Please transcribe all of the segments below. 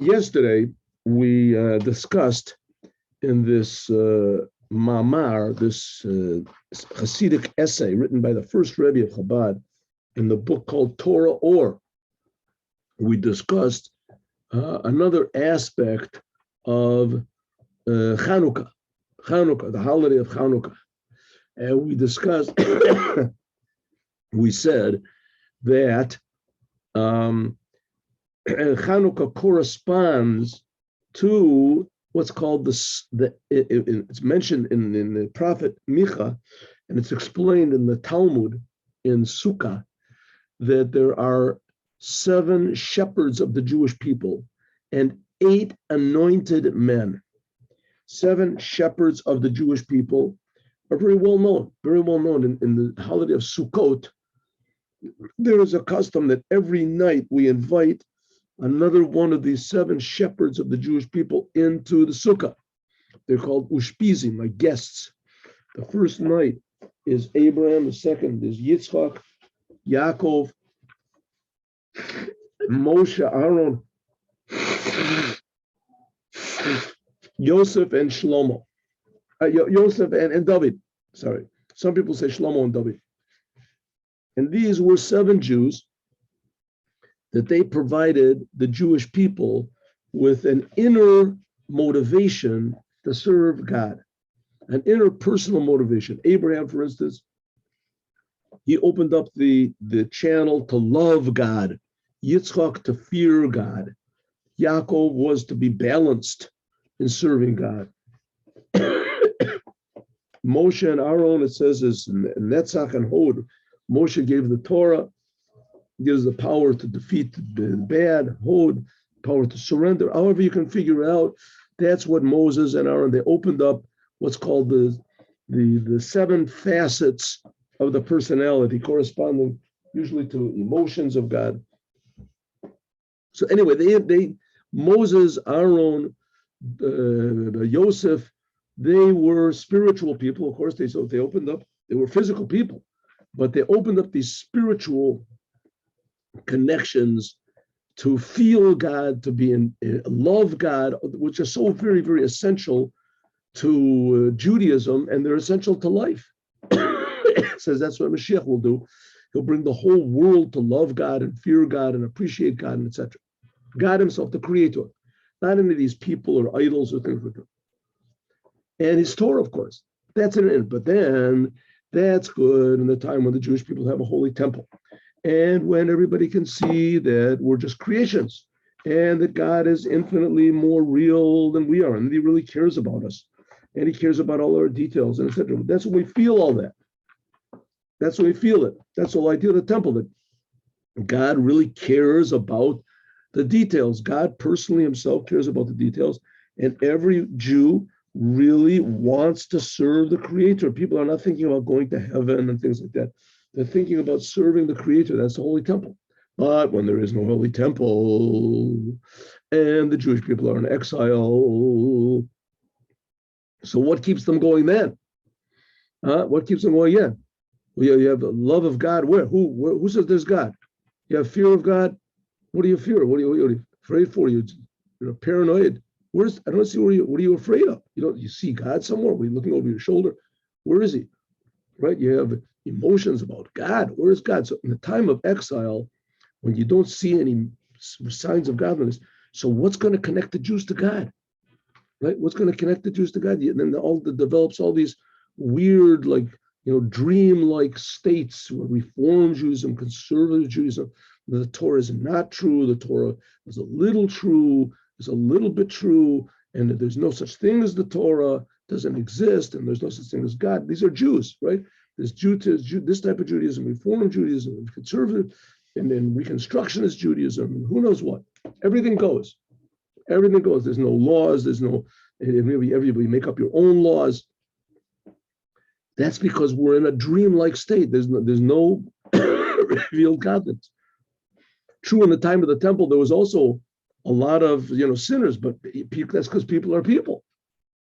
Yesterday, we discussed in this mamar, this Hasidic essay written by the first Rebbe of Chabad in the book called Torah Or. We discussed another aspect of Chanukah, the holiday of Chanukah. And we discussed, we said that Chanukah corresponds to what's called it's mentioned in the prophet Micha, and it's explained in the Talmud in Sukkah, that there are 7 shepherds of the Jewish people and 8 anointed men. 7 shepherds of the Jewish people are very well known in the holiday of Sukkot. There is a custom that every night we invite another one of these 7 shepherds of the Jewish people into the sukkah. They're called ushpizim, like guests. The first night is Abraham, the second is Yitzchak, Yaakov, Moshe, Aaron, Yosef, and Shlomo. Yosef and David. Sorry. Some people say Shlomo and David. And these were 7 Jews that they provided the Jewish people with an inner motivation to serve God, an inner personal motivation. Abraham, for instance, he opened up the channel to love God. Yitzchak to fear God. Yaakov was to be balanced in serving God. Moshe and Aaron, it says, is Netzach and Hod. Moshe gave the Torah, gives the power to defeat the bad, Hod, power to surrender. However you can figure it out, that's what Moses and Aaron, they opened up what's called the 7 facets of the personality, corresponding usually to emotions of God. So anyway, they Moses, Aaron, Yosef, they were spiritual people. Of course, they opened up, they were physical people, but they opened up these spiritual connections to feel God, to be in love God, which is so very, very essential to Judaism, and they're essential to life. It says that's what Moshiach will do. He'll bring the whole world to love God and fear God and appreciate God, and etc. God himself, the creator, not any of these people or idols or things like that. And his Torah, of course, that's in it. But then that's good in the time when the Jewish people have a holy temple. And when everybody can see that we're just creations and that God is infinitely more real than we are, and that he really cares about us, and he cares about all our details, and etc. That's when we feel all that. That's when we feel it. That's the whole idea of the temple, that God really cares about the details. God personally himself cares about the details, and every Jew really wants to serve the Creator. People are not thinking about going to heaven and things like that. They're thinking about serving the Creator. That's the Holy Temple. But when there is no Holy Temple and the Jewish people are in exile, so what keeps them going then? What keeps them going? Yeah. Well, you have the love of God. Where? Who says there's God? You have fear of God. What do you fear? What are you afraid for? You're paranoid. I don't see what are you afraid of? You see God somewhere? Were you looking over your shoulder? Where is he? Right? You have emotions about God. Where is God? So in the time of exile, when you don't see any signs of godliness, so what's going to connect the Jews to God? Right? What's going to connect the Jews to God? And then develops all these weird, dream-like states where Reform Judaism, conservative Judaism. The Torah is not true. The Torah is a little true. Is a little bit true, and there's no such thing as the Torah, doesn't exist, and there's no such thing as God. These are Jews, right? There's this type of Judaism, Reform Judaism, conservative, and then Reconstructionist Judaism, and who knows what. Everything goes. Everything goes. There's no laws. There's no, everybody make up your own laws. That's because we're in a dreamlike state. There's no revealed godliness. True, in the time of the temple, there was also a lot of sinners, but that's because people are people.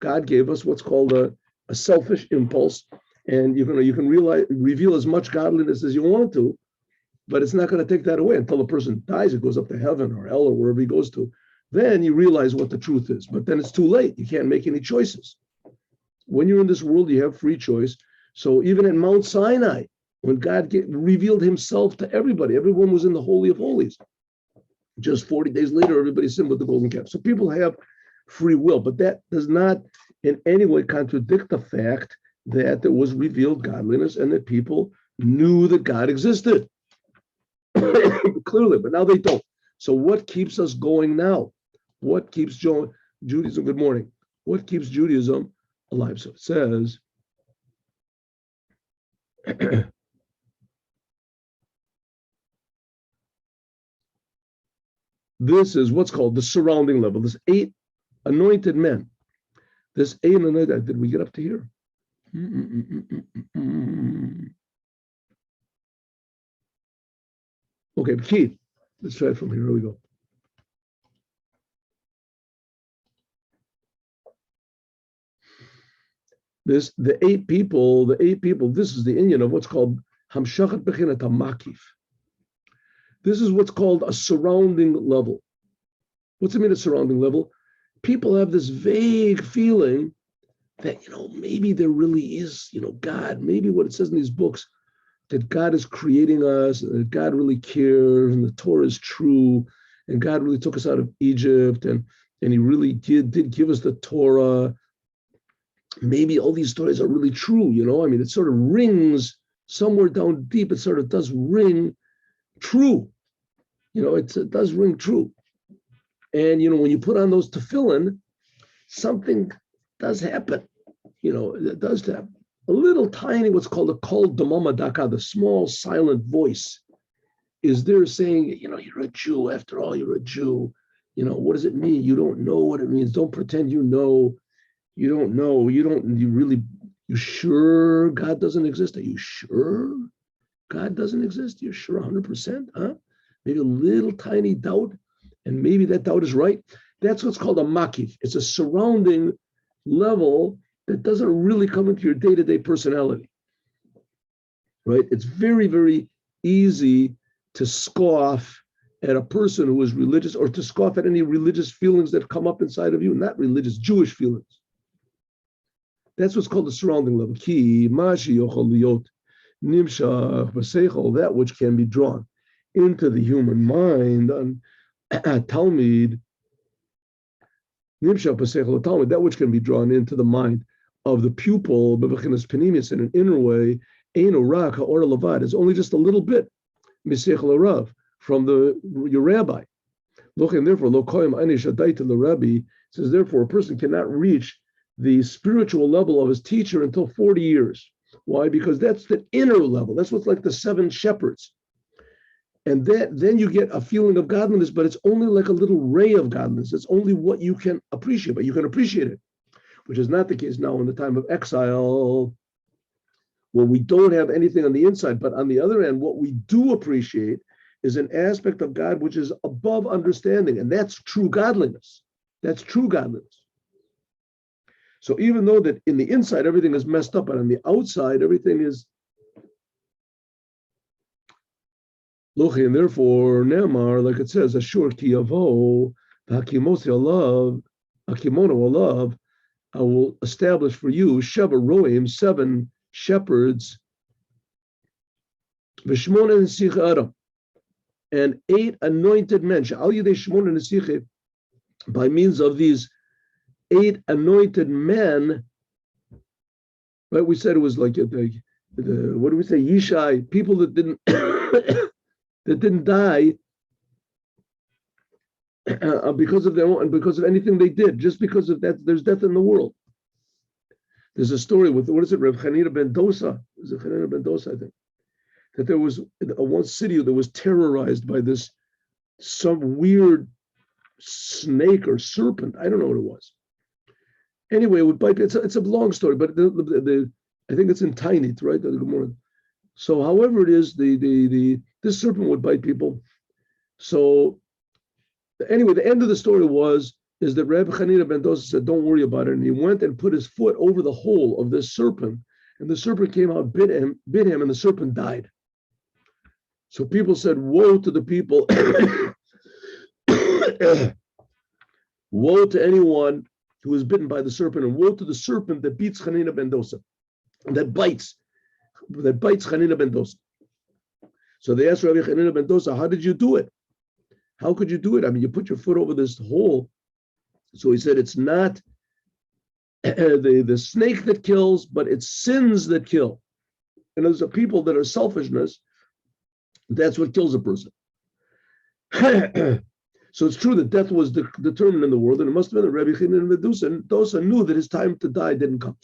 God gave us what's called a selfish impulse, and you can reveal as much godliness as you want to, but it's not going to take that away until the person dies. It goes up to heaven or hell or wherever he goes to. then you realize what the truth is. But then it's too late. You can't make any choices. When you're in this world, you have free choice. So even at Mount Sinai, when God revealed himself to everybody, everyone was in the Holy of Holies. Just 40 days later, everybody sinned with the golden calf. So people have free will, but that does not in any way contradict the fact that there was revealed godliness and that people knew that God existed. Clearly, but now they don't. So what keeps us going now? What keeps Judaism, good morning, what keeps Judaism alive? So it says, this is what's called the surrounding level. This 8 anointed men. This 8 anointed, did we get up to here? Okay, Keith, let's try it from here. Here we go. The eight people, this is the inyan of what's called Hamshachat Bechinat HaMakif. This is what's called a surrounding level. What's it mean, a surrounding level? People have this vague feeling that, maybe there really is, God, maybe what it says in these books, that God is creating us, and that God really cares, and the Torah is true, and God really took us out of Egypt, and he really did give us the Torah. Maybe all these stories are really true, it sort of rings somewhere down deep, it sort of does ring true. It does ring true. And, when you put on those tefillin, something does happen. It does happen. A little tiny, what's called a kol damama daka, the small silent voice, is there saying, you're a Jew. After all, you're a Jew. What does it mean? You don't know what it means. Don't pretend you know. You don't know. You sure God doesn't exist? Are you sure God doesn't exist? You're sure 100%? Huh? Maybe a little tiny doubt, and maybe that doubt is right. That's what's called a makif. It's a surrounding level that doesn't really come into your day-to-day personality, right? It's very, very easy to scoff at a person who is religious, or to scoff at any religious feelings that come up inside of you, not religious, Jewish feelings. That's what's called the surrounding level. Ki mashi yochol liot nimshach b'seichel, that which can be drawn into the human mind, and Talmud, nimshach b'seichel Talmud, that which can be drawn into the mind of the pupil, b'bechinas penimis, in an inner way, eino rak ha'or levad, is only just a little bit miseichel rav, from your rabbi. And therefore, lo koyim anish adaita l'rabbi, says therefore a person cannot reach the spiritual level of his teacher until 40 years. Why? Because that's the inner level. That's what's like the 7 shepherds. And then you get a feeling of godliness, but it's only like a little ray of godliness. It's only what you can appreciate, but you can appreciate it, which is not the case now in the time of exile, where we don't have anything on the inside. But on the other hand, what we do appreciate is an aspect of God which is above understanding, and that's true godliness. That's true godliness. So even though that in the inside everything is messed up, and on the outside everything is lochi, and therefore Ne'emar, like it says, Ashur ki yavo v'hakimosi alav, hakimono alav, I will establish for you Sheva Roim, 7 shepherds, v'shmona nesicha Adam, and 8 anointed men. She'al yidei shmona nesicha, by means of these 8 anointed men, right? We said it was like what do we say? Yishai, people that didn't that didn't die because of their own, and because of anything they did. Just because of that, there's death in the world. There's a story with, what is it, Reb Chanina ben Dosa? Is it Chanina ben Dosa, I think? That there was one city that was terrorized by some weird snake or serpent. I don't know what it was. Anyway, it would bite. It's a long story, but I think it's in Tainit, right? The Gemara. So, however it is, this serpent would bite people. So, anyway, the end of the story is that Reb Chanina ben Dosa said, "Don't worry about it," and he went and put his foot over the hole of this serpent, and the serpent came out, bit him, and the serpent died. So people said, "Woe to the people." Woe to anyone who is bitten by the serpent, and woe to the serpent that beats Chanina ben Dosa, that bites Chanina ben Dosa. So they asked Rabbi Chanina ben Dosa, how did you do it? How could you do it? I mean, you put your foot over this hole. So he said, it's not the snake that kills, but it's sins that kill. And there's a people that are selfishness, that's what kills a person. So it's true that death was determined in the world, and it must have been that Rabbi Chanina ben Dosa knew that his time to die didn't come.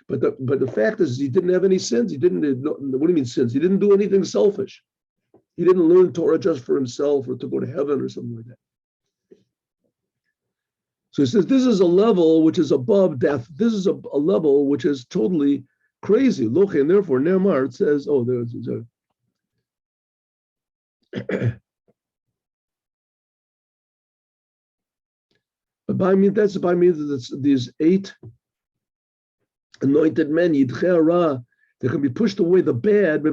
But the fact is, he didn't have any sins. He didn't. What do you mean sins? He didn't do anything selfish. He didn't learn Torah just for himself or to go to heaven or something like that. So he says this is a level which is above death. This is a level which is totally crazy. And therefore, Ne'emar, it says, oh, there's that's by me that these 8 anointed men, they can be pushed away the bad,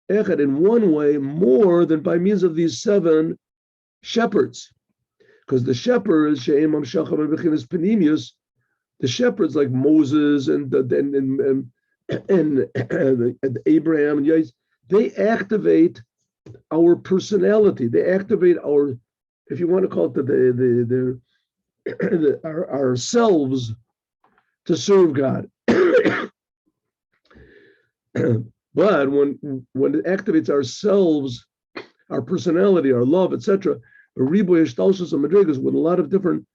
in one way more than by means of these 7 shepherds. Because the shepherds, the shepherds like Moses and Abraham and Yahweh, they activate our personality. They activate our, if you want to call it ourselves to serve God. But when it activates ourselves, our personality, our love, etc., with a lot of different,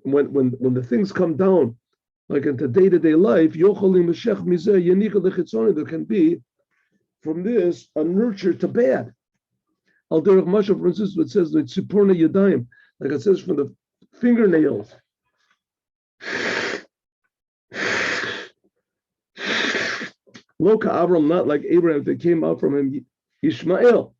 when the things come down, like into day-to-day life, there can be from this a nurture to bad. Al derech mashav, for instance, it says like tzipurna yadayim, like it says from the fingernails. Loka Avram, not like Abraham that came out from him, Ishmael.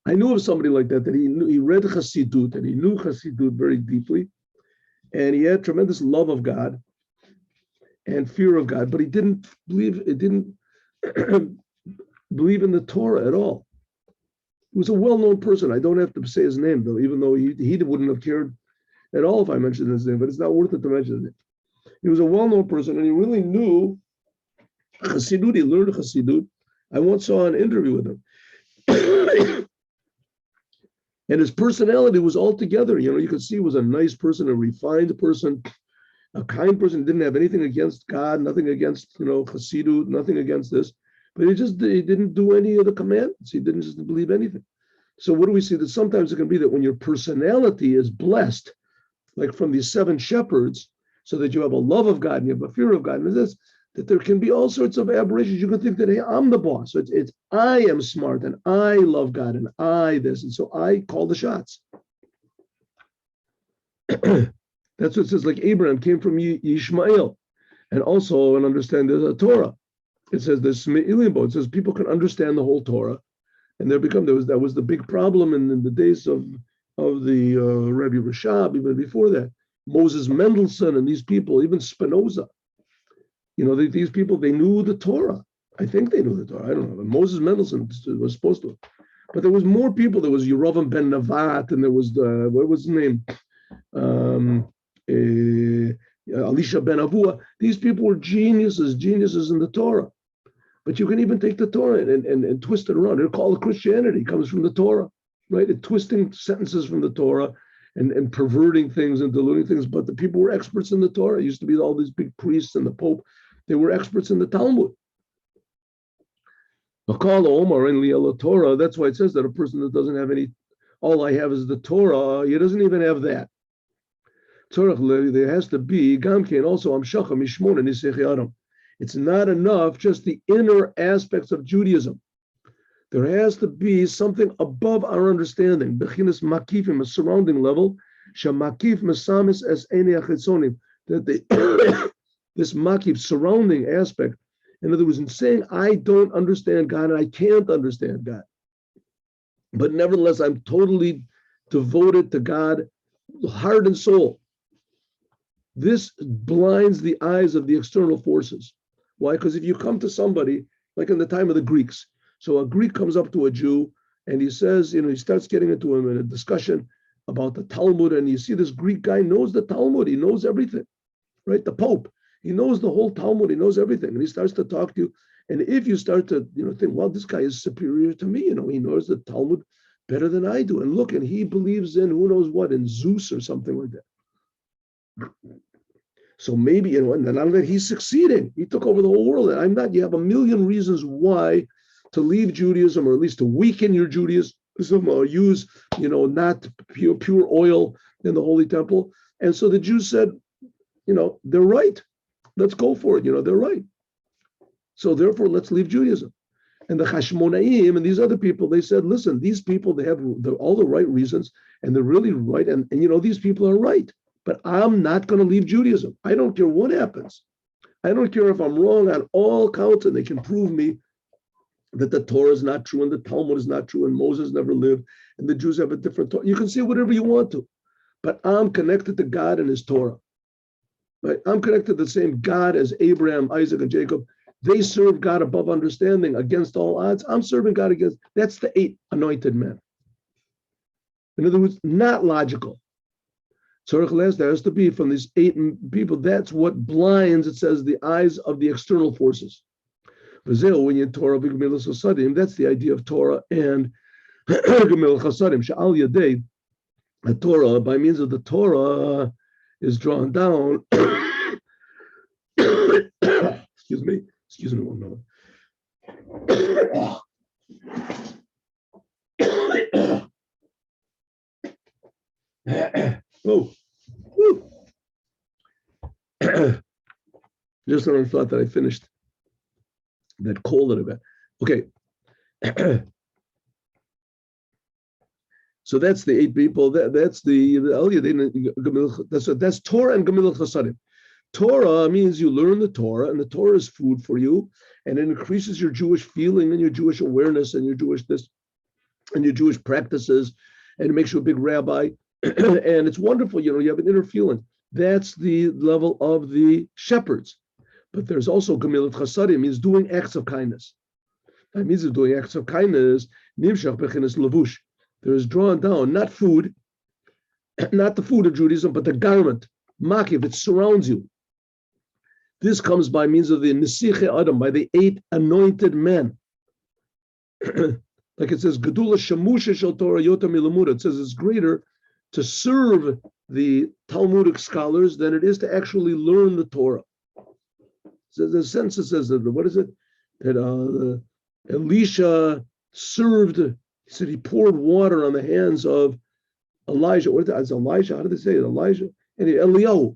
I knew of somebody like that he read Chassidut, and he knew Chassidut very deeply, and he had tremendous love of God and fear of God, but he didn't believe believe in the Torah at all. He was a well-known person. I don't have to say his name, though, even though he wouldn't have cared at all if I mentioned his name, but it's not worth it to mention his name. He was a well-known person, and he really knew Chassidut. He learned Chassidut. I once saw an interview with him. And his personality was all together. You could see he was a nice person, a refined person, a kind person. Didn't have anything against God, nothing against, Chassidut, nothing against this. But he didn't do any of the commandments. He didn't just believe anything. So what do we see? That sometimes it can be that when your personality is blessed, like from these 7 shepherds, so that you have a love of God and you have a fear of God, and this, that there can be all sorts of aberrations. You can think that, hey, I'm the boss. So it's I am smart and I love God and I this, and so I call the shots. That's what it says. Like Abraham came from Ishmael, and also and understand there's a Torah. It says this Me'ilimbo. It says people can understand the whole Torah, and that was the big problem in the days of the Rabbi Rashab, even before that. Moses Mendelssohn and these people, even Spinoza. These people, they knew the Torah. I think they knew the Torah. I don't know. But Moses Mendelssohn was supposed to. But there was more people. There was Yerovam ben Navat, and there was what was his name? Elisha ben Avua. These people were geniuses in the Torah. But you can even take the Torah and twist it around. They're called Christianity. It comes from the Torah, right? It's twisting sentences from the Torah and perverting things and diluting things. But the people were experts in the Torah. It used to be all these big priests and the Pope. They were experts in the Talmud. Torah. That's why it says that a person that doesn't have any, all I have is the Torah, he doesn't even have that. Torah, there has to be, Gamke, and also Amshacha, Mishmon, and Nisech Adam. It's not enough, just the inner aspects of Judaism. There has to be something above our understanding. Bechinas makifim, a surrounding level. Shamakif mesamis es enei achitzonim. That this makif, surrounding aspect. In other words, in saying I don't understand God and I can't understand God, but nevertheless I'm totally devoted to God, heart and soul. This blinds the eyes of the external forces. Why? Because if you come to somebody, like in the time of the Greeks, so a Greek comes up to a Jew And he says, he starts getting into him in a discussion about the Talmud, and you see this Greek guy knows the Talmud, he knows everything, right? The Pope, he knows the whole Talmud, he knows everything, and he starts to talk to you. And if you start to, think, well, this guy is superior to me, he knows the Talmud better than I do, and look, and he believes in who knows what, in Zeus or something like that. So maybe, and then now that he's succeeding, he took over the whole world, and I'm not. You have a million reasons why to leave Judaism, or at least to weaken your Judaism, or use, not pure oil in the Holy Temple. And so the Jews said, they're right. Let's go for it. They're right. So therefore, let's leave Judaism. And the Hashmonaim and these other people, they said, listen, these people, they have all the right reasons, and they're really right. And these people are right. But I'm not going to leave Judaism. I don't care what happens. I don't care if I'm wrong on all counts, and they can prove me that the Torah is not true and the Talmud is not true and Moses never lived and the Jews have a different Torah. You can say whatever you want to, but I'm connected to God and his Torah. Right? I'm connected to the same God as Abraham, Isaac, and Jacob. They serve God above understanding against all odds. I'm serving God against. That's the 8 anointed men. In other words, not logical. Tzorech there has to be from these 8 people. That's what blinds, it says, the eyes of the external forces. That's the idea of Torah and Gemil Chasadim. Sha'al Yadei, the Torah, by means of the Torah, is drawn down. Excuse me one moment. Oh, just when I thought that I finished that call that I got. Okay. So that's the 8 people. That's that's Torah and Gemil Chasadim. Torah means you learn the Torah, and the Torah is food for you, and it increases your Jewish feeling and your Jewish awareness and your Jewishness and your Jewish practices, and it makes you a big rabbi. And it's wonderful, you have an inner feeling. That's the level of the shepherds. But there's also Gemilut Chasadim, means doing acts of kindness. That means doing acts of kindness, Nimshach Bechinas Lavush. There is drawn down, not food, not the food of Judaism, but the garment, Makiv, it surrounds you. This comes by means of the Nesiche Adam, by the 8 anointed men. Like it says, Gedula Shamusha Shel Torah Yotam Milamuda. It says it's greater to serve the Talmudic scholars than it is to actually learn the Torah. So the sense says that, what is it? That Elisha served, he said he poured water on the hands of Elijah. What is Elijah? How did they say it? Elijah? And Eliyahu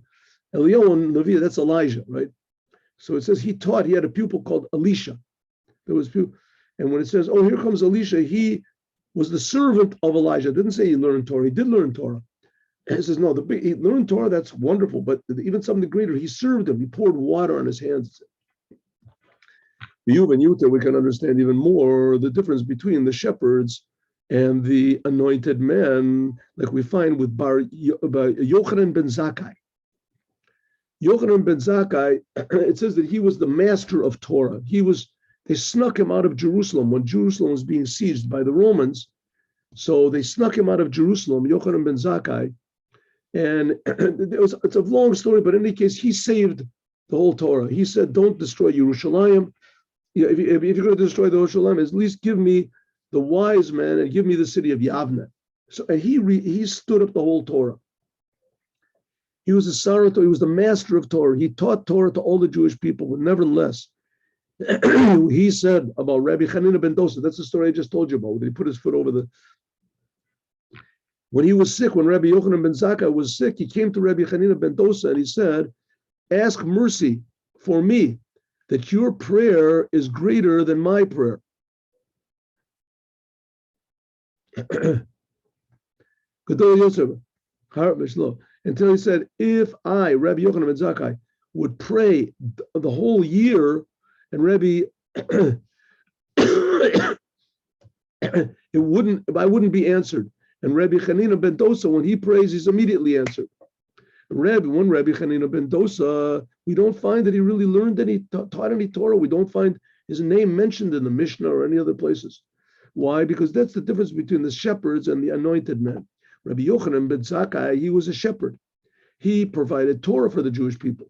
and Levi, that's Elijah, right? So it says he had a pupil called Elisha. There was pupil. And when it says, oh, here comes Elisha, he was the servant of Elijah. It didn't say he learned Torah. He did learn Torah. And it says, no, he learned Torah, that's wonderful, but even something greater, he served him. He poured water on his hands. You and Yuta, we can understand even more the difference between the shepherds and the anointed men, like we find with Yochanan ben Zakkai. Yochanan ben Zakkai, it says that he was the master of Torah. They snuck him out of Jerusalem when Jerusalem was being sieged by the Romans. So they snuck him out of Jerusalem, Yochanan ben Zakkai. And it's a long story, but in any case, he saved the whole Torah. He said, don't destroy Yerushalayim. If you're going to destroy the Yerushalayim, at least give me the wise man and give me the city of Yavne. So and he stood up the whole Torah. He was a Sarato, he was the master of Torah. He taught Torah to all the Jewish people, but nevertheless, he said about Rabbi Hanina ben Dosa, that's the story I just told you about, that he put his foot over the... When he was sick, when Rabbi Yochanan ben Zakkai was sick, he came to Rabbi Hanina ben Dosa and he said, ask mercy for me, that your prayer is greater than my prayer. Until he said, if I, Rabbi Yochanan ben Zakkai, would pray the whole year, and Rabbi, I wouldn't be answered. And Rabbi Hanina ben Dosa, when he prays, he's immediately answered. One Rabbi Hanina ben Dosa, we don't find that he really learned any, taught any Torah. We don't find his name mentioned in the Mishnah or any other places. Why? Because that's the difference between the shepherds and the anointed men. Rabbi Yochanan ben Zakkai, he was a shepherd. He provided Torah for the Jewish people,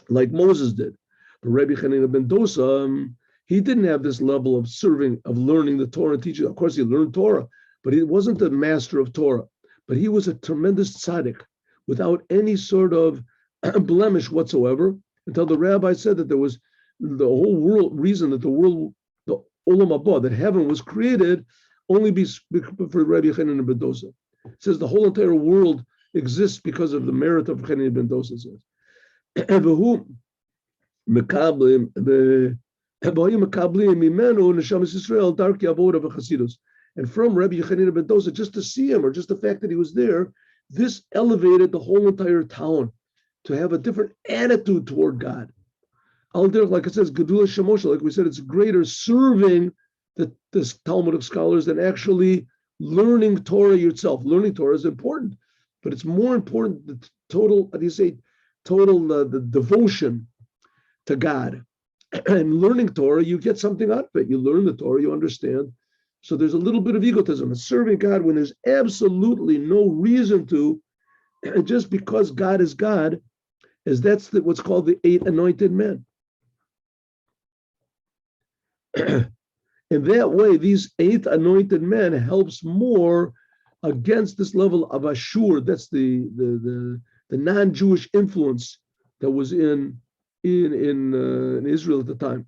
like Moses did. But Rabbi Hanina ben Dosa, he didn't have this level of serving, of learning the Torah and teaching. Of course, he learned Torah, but he wasn't a master of Torah. But he was a tremendous tzaddik, without any sort of blemish whatsoever, until the rabbi said that there was the whole world reason that the world, the Olam Haba, that heaven was created, only for Rabbi Hanina ben Dosa. It says the whole entire world exists because of the merit of Hanina ben Dosa. And from Rabbi Hanina ben Dosa, just to see him, or just the fact that he was there, this elevated the whole entire town to have a different attitude toward God. Like it says, Gedula Shemosha, like we said, it's greater serving the Talmudic scholars than actually learning Torah yourself. Learning Torah is important, but it's more important the total, the devotion to God. And learning Torah, you get something out of it. You learn the Torah, you understand. So there's a little bit of egotism. It's serving God when there's absolutely no reason to, just because God is God, as that's what's called the 8 anointed men. In that way, these 8 anointed men helps more against this level of Ashur. That's the non-Jewish influence that was in Israel at the time.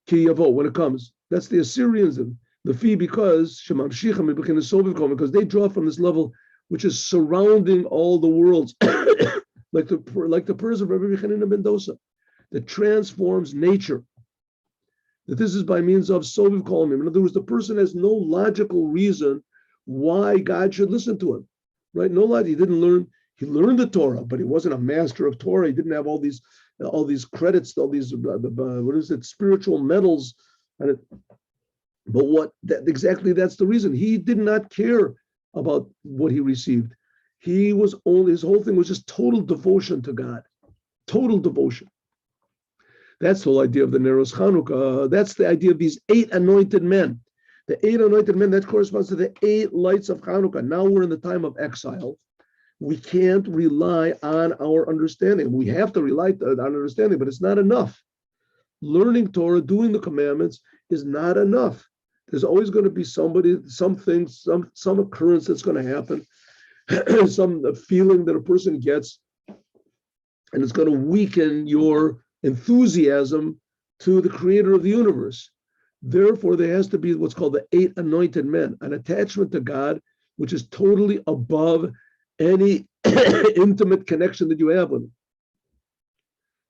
Ki Yavo, when it comes, that's the Assyrians and the fee, because because they draw from this level which is surrounding all the worlds, like the Purs of Rabbi Hanina ben Dosa, that transforms nature. That this is by means of Soviv Kolmim. In other words, the person has no logical reason why God should listen to him, right? No logic. He didn't learn. He learned the Torah, but he wasn't a master of Torah. He didn't have all these credits, all these spiritual medals. But that's the reason. He did not care about what he received. His whole thing was just total devotion to God, total devotion. That's the whole idea of the Neros Chanukah. That's the idea of these 8 anointed men. The 8 anointed men, that corresponds to the 8 lights of Chanukah. Now we're in the time of exile. We can't rely on our understanding. We have to rely on understanding, but it's not enough. Learning Torah, doing the commandments is not enough. There's always going to be something, some occurrence that's going to happen, some feeling that a person gets, and it's going to weaken your enthusiasm to the creator of the universe. Therefore, there has to be what's called the 8 anointed men, an attachment to God, which is totally above any intimate connection that you have with him.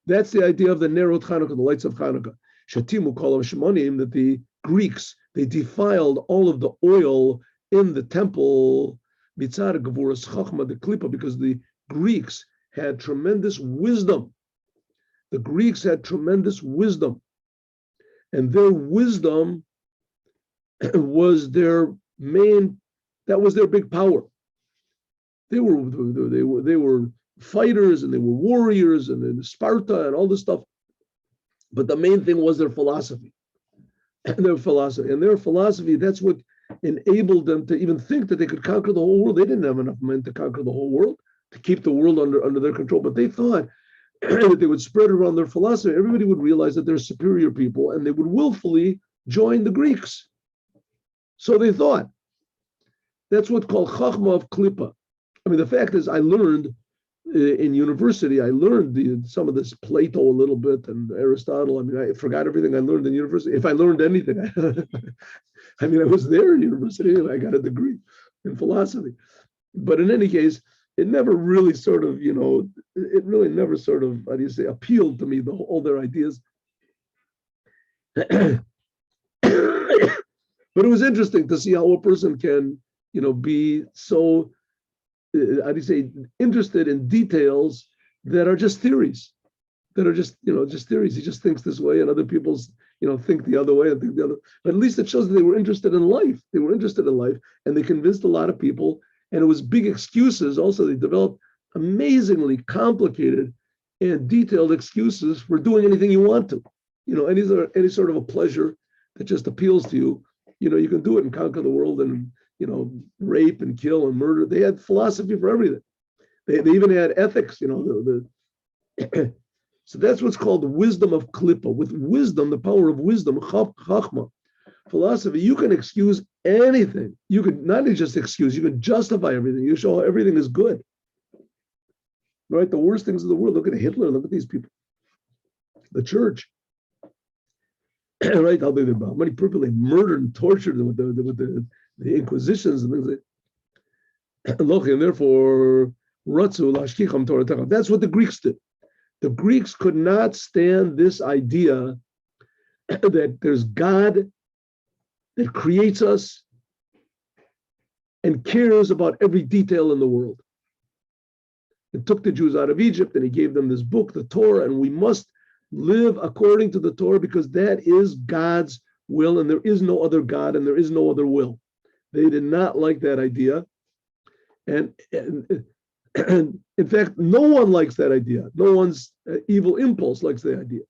That's the idea of the Nerot Chanukah, the lights of Chanukah. Shatimu kolam shmonim, that the Greeks, they defiled all of the oil in the temple, mitzad gevuras chachma, the klipa, because the Greeks had tremendous wisdom. The Greeks had tremendous wisdom, and their wisdom was their big power. They were fighters, and they were warriors, and in Sparta and all this stuff. But the main thing was their philosophy. Their philosophy, that's what enabled them to even think that they could conquer the whole world. They didn't have enough men to conquer the whole world, to keep the world under their control. But they thought that they would spread around their philosophy. Everybody would realize that they're superior people, and they would willfully join the Greeks. So they thought. That's what's called Chachma of Klippa. I mean, the fact is, I learned in university, some of this Plato a little bit and Aristotle. I mean, I forgot everything I learned in university. If I learned anything, I was there in university and I got a degree in philosophy. But in any case, it never really appealed to me, all their ideas. But it was interesting to see how a person can, be so, interested in details that are just theories, just theories. He just thinks this way, and other people, think the other way and think the other. But at least it shows that they were interested in life. They were interested in life, and they convinced a lot of people. And it was big excuses. Also, they developed amazingly complicated and detailed excuses for doing anything you want to. Any sort of a pleasure that just appeals to you. You can do it and conquer the world and, rape and kill and murder. They had philosophy for everything. They even had ethics, So that's what's called the wisdom of Klippa. With wisdom, the power of wisdom, Chachma, philosophy, you can excuse anything. You can not only just excuse, you can justify everything. You show everything is good. Right? The worst things in the world. Look at Hitler. Look at these people. The church. Right? How many people they murdered and tortured them with the inquisitions and things like that. And therefore, that's what the Greeks did. The Greeks could not stand this idea that there's God that creates us and cares about every detail in the world. It took the Jews out of Egypt and he gave them this book, the Torah, and we must live according to the Torah because that is God's will and there is no other God and there is no other will. They did not like that idea. And in fact, no one likes that idea. No one's evil impulse likes the idea.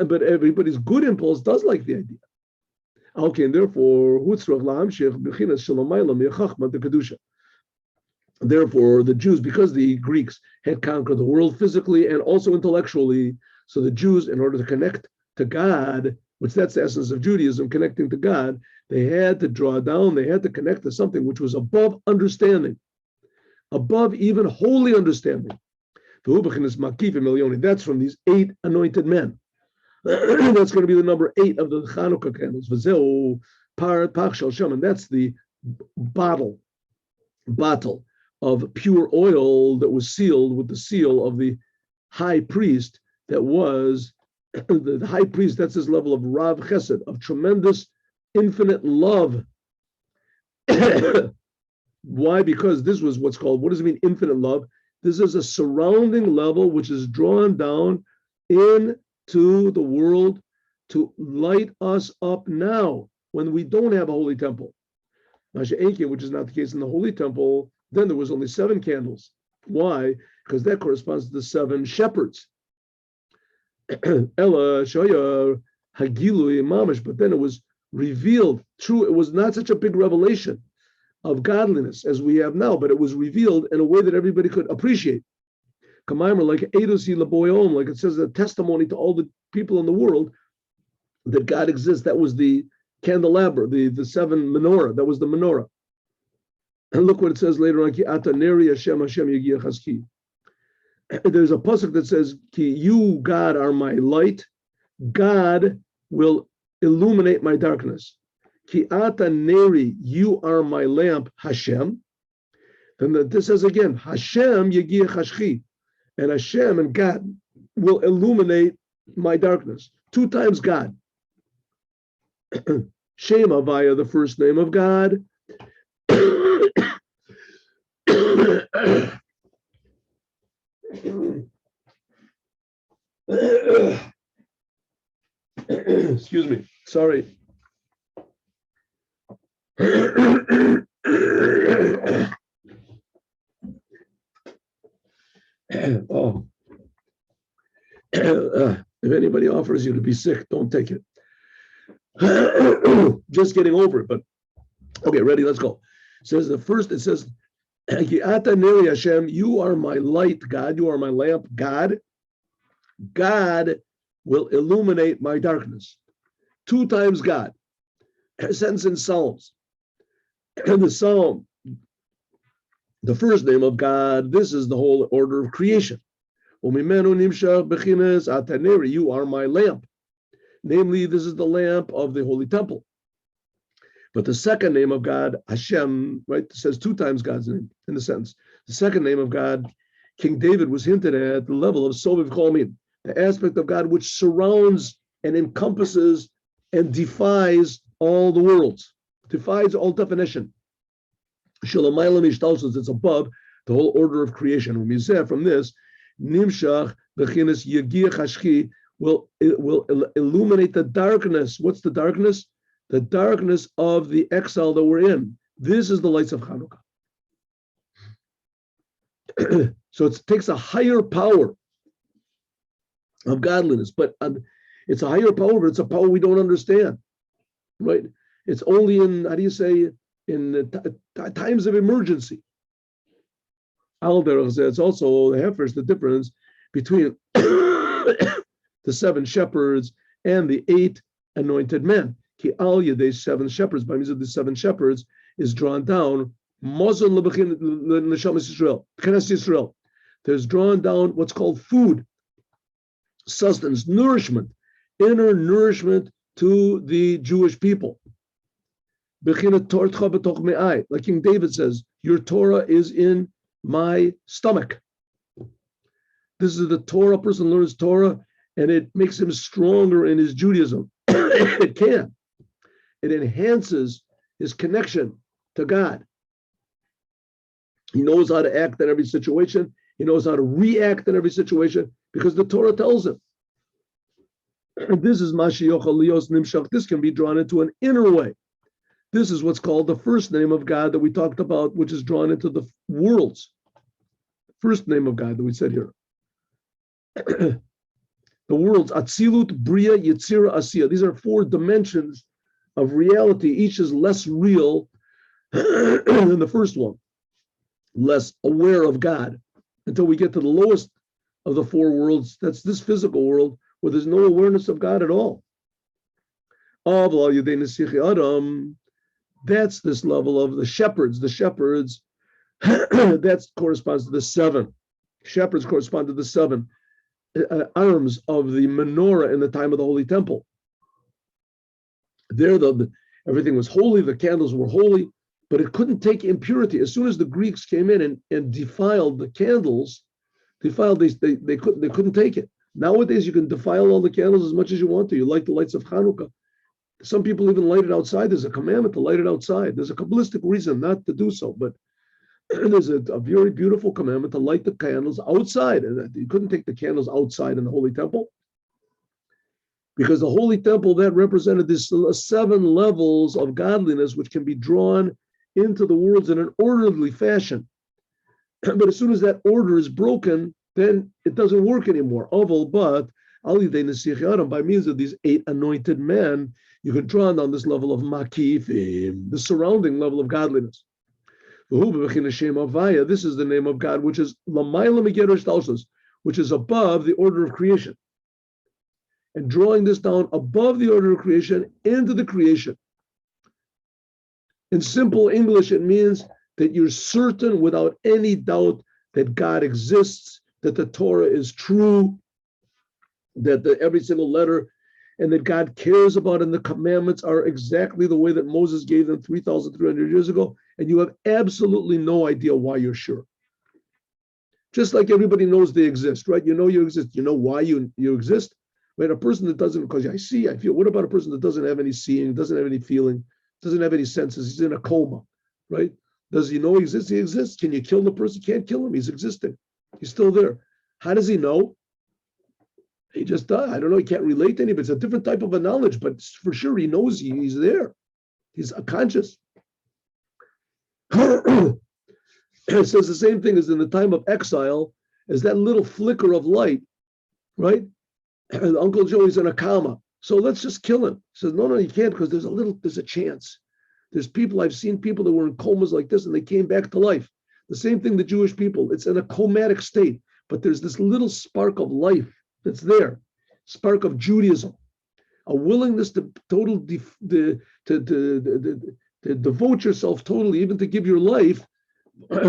But everybody's good impulse does like the idea. Okay, and therefore, therefore, the Jews, because the Greeks had conquered the world physically and also intellectually, so the Jews, in order to connect to God, which that's the essence of Judaism, connecting to God, they had to draw down, they had to connect to something which was above understanding, above even holy understanding. That's from these 8 anointed men. That's going to be the number 8 of the Chanukah candles. And that's the bottle of pure oil that was sealed with the seal of the high priest. That was the high priest. That's his level of Rav Chesed, of tremendous, infinite love. Why? Because this was what's called, what does it mean, infinite love? This is a surrounding level which is drawn down into the world to light us up now when we don't have a holy temple. Which is not the case in the holy temple. Then there was only 7 candles. Why? Because that corresponds to the 7 shepherds. Ella Shaya Hagilu Imamish, but then it was revealed. True, it was not such a big revelation of godliness as we have now, but it was revealed in a way that everybody could appreciate. Kamaimer, like Eidosi Laboyom, like it says, a testimony to all the people in the world that God exists. That was the candelabra, the 7 menorah. That was the menorah. And look what it says later on. Ki ata neri Hashem Hashem yagiach haski. There's a pasuk that says, Ki you, God, are my light. God will illuminate my darkness. Ki ata neri, you are my lamp, Hashem. Then this says again, Hashem yagiach haski. And Hashem and God will illuminate my darkness. 2 times God. Shem Havaya, the first name of God. Excuse me. Sorry. Oh. If anybody offers you to be sick, don't take it. Just getting over it, but okay, ready, let's go. It says it says, Hashem, you are my light, God, you are my lamp, God. God will illuminate my darkness. 2 times God. A sentence in Psalms. And the Psalm, the first name of God, this is the whole order of creation. You are my lamp. Namely, this is the lamp of the Holy Temple. But the second name of God, Hashem, right, it says 2 times God's name in the sentence. The second name of God, King David was hinted at the level of Soviv Cholmin, the aspect of God which surrounds and encompasses and defies all the worlds, defies all definition. Shalamaylam Ishtalsos, it's above the whole order of creation. From this, Nimshach Bechinas Yagiach Hashchi will illuminate the darkness. What's the darkness? The darkness of the exile that we're in. This is the lights of Hanukkah. So it takes a higher power of godliness, but it's a higher power, but it's a power we don't understand, right? It's only in, how do you say, in times of emergency. It's also the difference between the 7 shepherds and the 8 anointed men. Ki al yedei 7 shepherds, by means of the 7 shepherds, is drawn down. There's drawn down what's called food, sustenance, nourishment, inner nourishment to the Jewish people. Like King David says, your Torah is in my stomach. This is the Torah. A person learns Torah and it makes him stronger in his Judaism. It can. It enhances his connection to God. He knows how to act in every situation. He knows how to react in every situation because the Torah tells him. This is Moshiach NOW. This can be drawn into an inner way. This is what's called the first name of God that we talked about, which is drawn into the worlds. First name of God that we said here. The worlds, Atzilut, Bria, Yetzira, Asiya. These are 4 dimensions of reality. Each is less real than the first one, less aware of God, until we get to the lowest of the 4 worlds. That's this physical world where there's no awareness of God at all. That's this level of the shepherds. The shepherds, that corresponds to the 7. Shepherds correspond to the 7 arms of the menorah in the time of the Holy Temple. There, everything was holy, the candles were holy, but it couldn't take impurity. As soon as the Greeks came in and defiled the candles, they couldn't take it. Nowadays, you can defile all the candles as much as you want to. You light the lights of Hanukkah. Some people even light it outside. There's a commandment to light it outside. There's a Kabbalistic reason not to do so, but there's a very beautiful commandment to light the candles outside. And you couldn't take the candles outside in the Holy Temple because the Holy Temple, that represented this 7 levels of godliness, which can be drawn into the worlds in an orderly fashion. But as soon as that order is broken, then it doesn't work anymore. But by means of these 8 anointed men, you can draw down this level of makifim, the surrounding level of godliness. This is the name of God, which is which is above the order of creation. And drawing this down above the order of creation into the creation. In simple English, it means that you're certain without any doubt that God exists, that the Torah is true, that every single letter, and that God cares about, and the commandments are exactly the way that Moses gave them 3,300 years ago, and you have absolutely no idea why you're sure. Just like everybody knows they exist, right? You know you exist. You know why you exist, right? A person that doesn't, because I see, I feel. What about a person that doesn't have any seeing, doesn't have any feeling, doesn't have any senses? He's in a coma, right? Does he know he exists? He exists. Can you kill the person? Can't kill him. He's existing. He's still there. How does he know? He just does. I don't know. He can't relate to anybody. It's a different type of a knowledge, but for sure he knows he's there. He's conscious. It says the same thing as in the time of exile, as that little flicker of light, right? And Uncle Joey's in a coma. So let's just kill him. He says, no, you can't, because there's a chance. There's people, I've seen people that were in comas like this and they came back to life. The same thing, the Jewish people, it's in a comatic state, but there's this little spark of life that's there, spark of Judaism, a willingness to devote yourself totally, even to give your life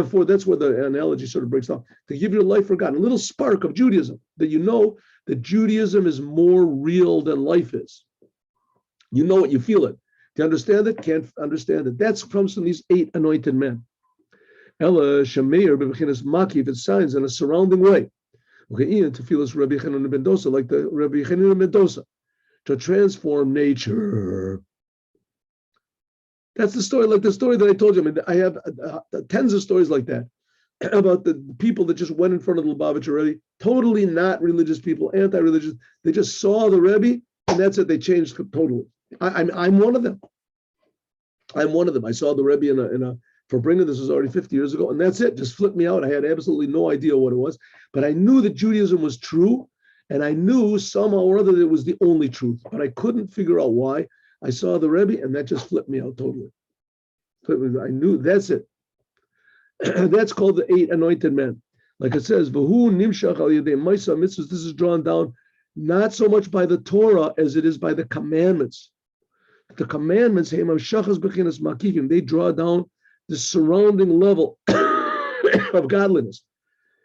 for, that's where the analogy sort of breaks down, to give your life for God, a little spark of Judaism, that you know that Judaism is more real than life is. You know it, you feel it. Do you understand it? Can't understand it. That comes from these 8 anointed men. Ella Shameir Bebechinas Makif, it signs in a surrounding way. Okay, Ian to feel as Rabbi Chanan ben Dosa, like the Rabbi Chanan ben Dosa, to transform nature. That's the story, like the story that I told you. I mean, I have tens of stories like that about the people that just went in front of the Lubavitcher Rebbe, totally not religious people, anti-religious. They just saw the Rebbe, and that's it. They changed totally. I'm one of them. I'm one of them. I saw the Rebbe in a for bringing this was already 50 years ago, and that's it. Just flipped me out. I had absolutely no idea what it was, but I knew that Judaism was true, and I knew somehow or other that it was the only truth, but I couldn't figure out why. I saw the Rebbe, and that just flipped me out totally. I knew that's it. That's called the 8 anointed men. Like it says, V'hu nimshach al yedei ma'aseh mitzvahs. This is drawn down not so much by the Torah as it is by the commandments. The commandments, they draw down the surrounding level of godliness.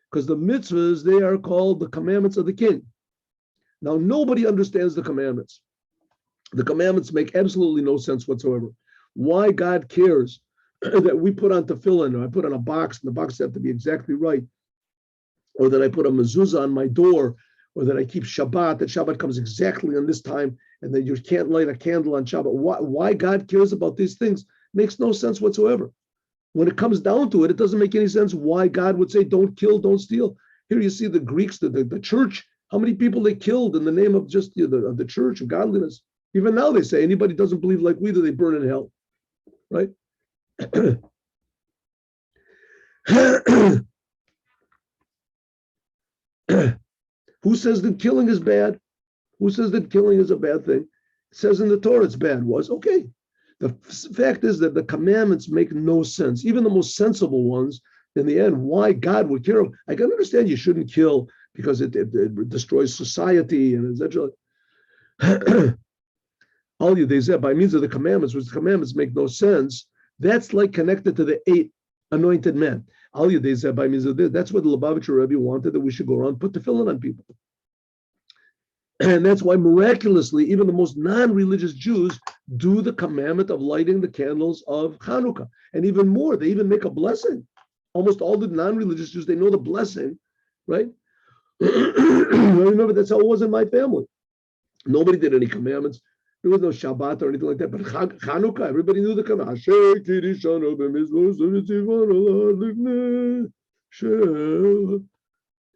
Because the mitzvahs, they are called the commandments of the king. Now, nobody understands the commandments. The commandments make absolutely no sense whatsoever. Why God cares that we put on tefillin, or I put on a box, and the box has to be exactly right, or that I put a mezuzah on my door, or that I keep Shabbat, that Shabbat comes exactly on this time, and that you can't light a candle on Shabbat. Why God cares about these things makes no sense whatsoever. When it comes down to it, it doesn't make any sense why God would say, don't kill, don't steal. Here you see the Greeks, the church, how many people they killed in the name of just the church, of godliness. Even now they say, anybody doesn't believe like we do, they burn in hell, right? Who says that killing is bad? Who says that killing is a bad thing? It says in the Torah it's bad. Was okay. The fact is that the commandments make no sense. Even the most sensible ones, in the end, why God would care. I can understand you shouldn't kill because it destroys society and etc. All you, they said, by means of the commandments, which the commandments make no sense, that's like connected to the 8 anointed men. All you, they said, by means of this, that's what the Lubavitcher Rebbe wanted, that we should go around, put the tefillin on people. And that's why miraculously, even the most non-religious Jews do the commandment of lighting the candles of Hanukkah. And even more, they even make a blessing. Almost all the non-religious Jews, they know the blessing, right? I remember that's how it was in my family. Nobody did any commandments. There was no Shabbat or anything like that. But Hanukkah, everybody knew the command.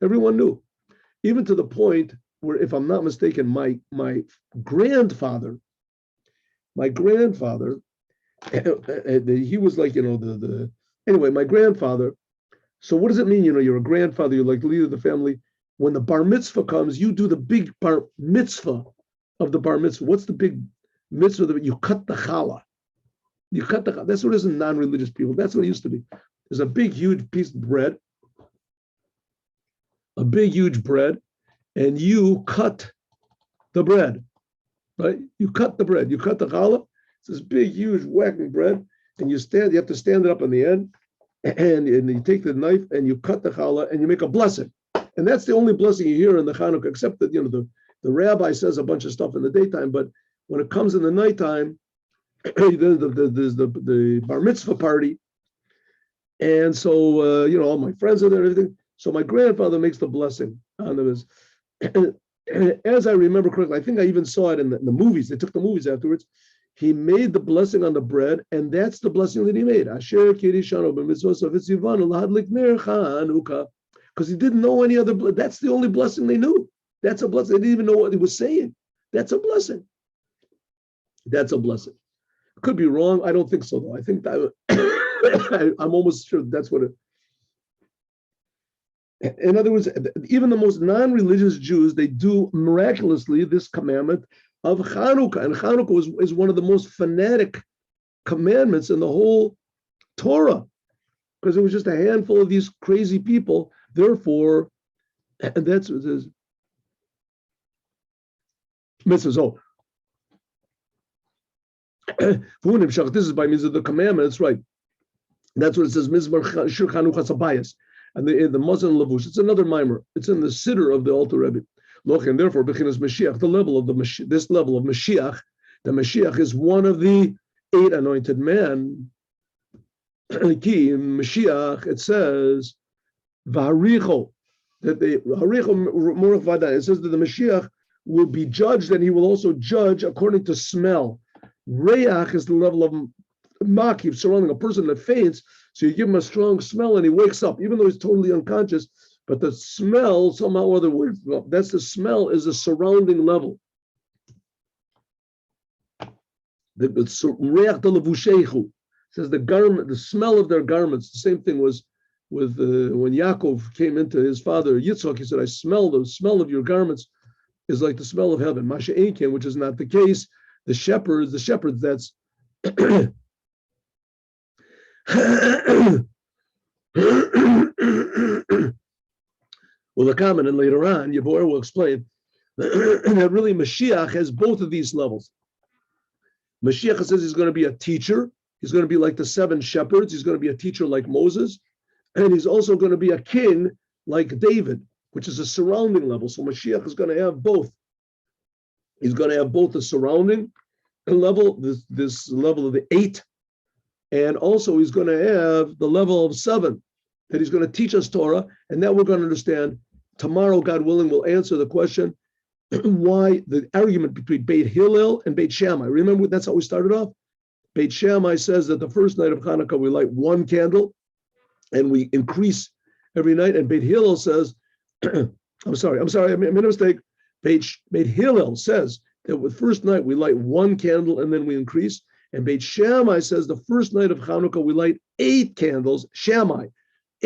Everyone knew. Even to the point where, if I'm not mistaken, my grandfather, he was like, anyway, my grandfather. So what does it mean? You're a grandfather, you're like the leader of the family. When the bar mitzvah comes, you do the big bar mitzvah of the bar mitzvah. What's the big mitzvah? That you cut the challah. You cut the challah. That's what it is in non-religious people. That's what it used to be. There's a big, huge piece of bread, and you cut the bread, right? You cut the bread. You cut the challah. It's this big, huge, whacking bread, and you have to stand it up in the end, and you take the knife and you cut the challah and you make a blessing. And that's the only blessing you hear in the Hanukkah, except that, the rabbi says a bunch of stuff in the daytime, but when it comes in the nighttime, there's the bar mitzvah party. And so, all my friends are there and everything. So my grandfather makes the blessing on this. As I remember correctly, I think I even saw it in the movies. They took the movies afterwards. He made the blessing on the bread, and that's the blessing that he made. Because he didn't know any other. That's the only blessing they knew. That's a blessing. They didn't even know what he was saying. That's a blessing. Could be wrong. I don't think so, though. I think that I'm almost sure that's what it. In other words, even the most non-religious Jews, they do miraculously this commandment of Hanukkah. And Hanukkah is one of the most fanatic commandments in the whole Torah, because it was just a handful of these crazy people. Therefore, and that's what it says. Mitzvahs. Oh, this is by means of the commandments, right? That's what it says. Mizmar Shir Chanukah Sabayas, and the Muslim Lavush. It's another mimer. It's in the Siddur of the Alter Rebbe. Look, and therefore, Bechinas Mashiach, the level of this level of Mashiach, the Mashiach is one of the 8 anointed men. Ki Mashiach, it says, V'haricho, that it says that the Mashiach will be judged, and he will also judge according to smell. Reach is the level of makif, surrounding a person that faints. So you give him a strong smell and he wakes up, even though he's totally unconscious. But the smell somehow or other wakes up. That's the smell is a surrounding level. Says the garment, the smell of their garments. The same thing was with when Yaakov came into his father Yitzchak. He said, "I smell the smell of your garments is like the smell of heaven." Masha Einkin, which is not the case. the shepherds, that's well, the comment, and later on, Yabor will explain that really Mashiach has both of these levels. Mashiach says he's going to be a teacher. He's going to be like the 7 shepherds. He's going to be a teacher like Moses. And he's also going to be a king like David, which is a surrounding level. So Mashiach is going to have both. He's going to have both the surrounding level, this level of the 8, and also he's going to have the level of 7, that he's going to teach us Torah, and that we're going to understand. Tomorrow, God willing, we'll answer the question, why the argument between Beit Hillel and Beit Shammai. Remember, that's how we started off? Beit Shammai says that the first night of Hanukkah, we light 1 candle, and we increase every night. And Beit Hillel says, I'm sorry, I made a mistake. Beit Hillel says that the first night we light 1 candle and then we increase. And Beit Shammai says the first night of Hanukkah we light 8 candles. Shammai,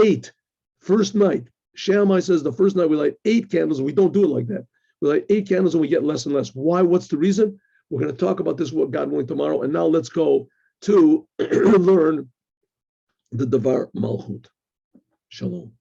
8, first night. Shammai says the first night we light 8 candles, and we don't do it like that. We light 8 candles and we get less and less. Why? What's the reason? We're going to talk about this, what God willing, tomorrow. And now let's go to learn the Davar Malchut. Shalom.